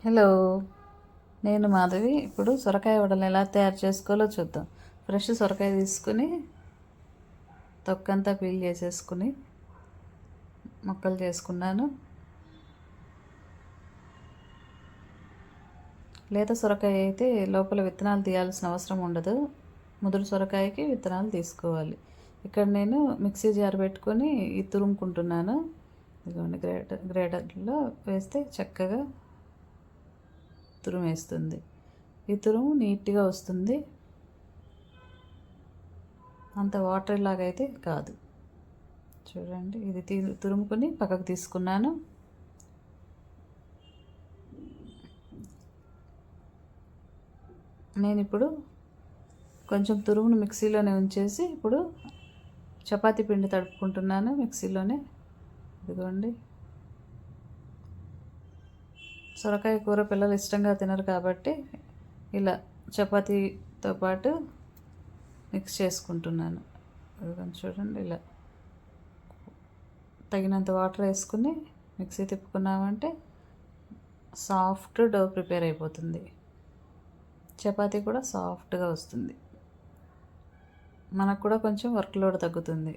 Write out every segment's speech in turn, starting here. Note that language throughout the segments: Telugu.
హలో, నేను మాధవి. ఇప్పుడు సొరకాయ వడలు ఎలా తయారు చేసుకోవాలో చూద్దాం. ఫ్రెష్ సొరకాయ తీసుకుని తొక్కంతా పీల్ చేసేసుకుని ముక్కలు చేసుకున్నాను. లేత సొరకాయ అయితే లోపల విత్తనాలు తీయాల్సిన అవసరం ఉండదు. ముదురు సొరకాయకి విత్తనాలు తీసుకోవాలి. ఇక్కడ నేను మిక్సీ జార్ పెట్టుకొని తురుముకుంటున్నాను. ఇదిగోండి, గ్రేటర్లో వేస్తే చక్కగా తురుమేస్తుంది. ఈ తురుము నీట్గా వస్తుంది, అంత వాటర్ లాగైతే కాదు. చూడండి, ఇది తురుముకొని పక్కకు తీసుకున్నాను. నేను ఇప్పుడు కొంచెం తురుమును మిక్సీలోనే ఉంచేసి ఇప్పుడు చపాతీ పిండి తడుపుకుంటున్నాను మిక్సీలోనే. ఇదిగోండి, సొరకాయ కూర పిల్లలు ఇష్టంగా తినరు కాబట్టి ఇలా చపాతీతో పాటు మిక్స్ చేసుకుంటున్నాను. చూడండి, ఇలా తగినంత వాటర్ వేసుకుని మిక్సీ తిప్పుకున్నామంటే సాఫ్ట్ డో ప్రిపేర్ అయిపోతుంది. చపాతీ కూడా సాఫ్ట్గా వస్తుంది. మనకు కూడా కొంచెం వర్క్ లోడ్ తగ్గుతుంది.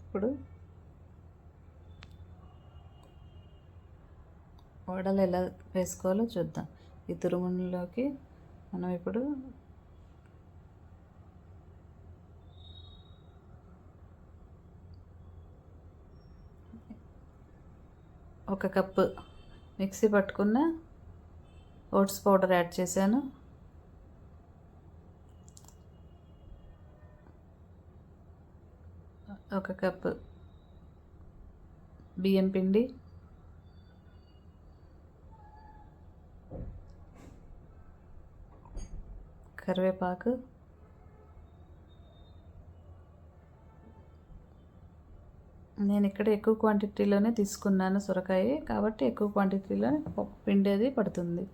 ఇప్పుడు వడలు ఎలా వేసుకోవాలో చూద్దాం. ఈ తురుములోకి మనం ఇప్పుడు ఒక కప్పు మిక్సీ పట్టుకున్న ఓట్స్ పౌడర్ యాడ్ చేశాను. ఒక కప్పు బియ్యం పిండి, కరివేపాకు, నేను ఇక్కడ ఎక్కువ క్వాంటిటీలోనే తీసుకున్నాను సొరకాయ కాబట్టి ఎక్కువ క్వాంటిటీలోనే పిండి అది పడుతుంది.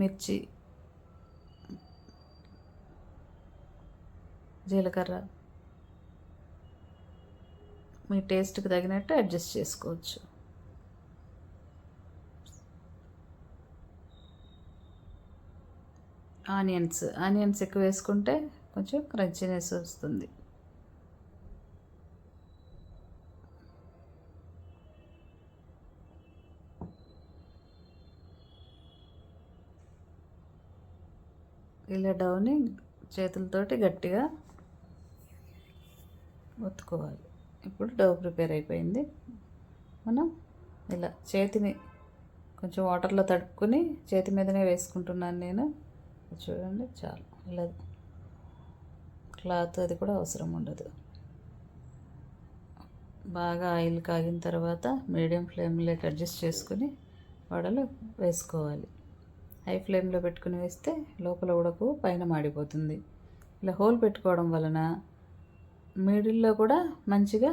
మిర్చి, జీలకర్ర మీ టేస్ట్కి తగినట్టు అడ్జస్ట్ చేసుకోవచ్చు. ఆనియన్స్ ఎక్కువ వేసుకుంటే కొంచెం క్రంచీనెస్ వస్తుంది. ఇలా డౌని చేతులతోటి గట్టిగా ఒత్తుకోవాలి. ఇప్పుడు డౌ ప్రిపేర్ అయిపోయింది. మనం ఇలా చేతిని కొంచెం వాటర్లో తడుపుకొని చేతి మీదనే వేసుకుంటున్నాను నేను. చూడండి, చాలు. ఇలా క్లాత్ అది కూడా అవసరం ఉండదు. బాగా ఆయిల్ కాగిన తర్వాత మీడియం ఫ్లేమ్లోకి అడ్జస్ట్ చేసుకుని వడలు వేసుకోవాలి. హై ఫ్లేమ్లో పెట్టుకుని వేస్తే లోపల ఉడకు, పైన మాడిపోతుంది. ఇలా హోల్ పెట్టుకోవడం వలన మిడిల్లో కూడా మంచిగా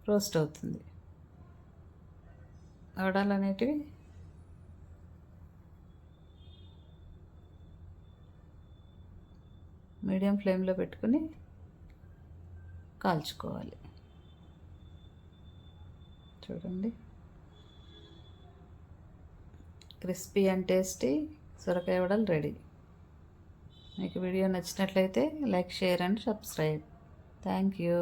రోస్ట్ అవుతుంది. వడలు అనేటివి మీడియం ఫ్లేమ్లో పెట్టుకుని కాల్చుకోవాలి. చూడండి, క్రిస్పీ అండ్ టేస్టీ సొరకాయ వడలు రెడీ. మీకు వీడియో నచ్చినట్లయితే like, share and subscribe. Thank you.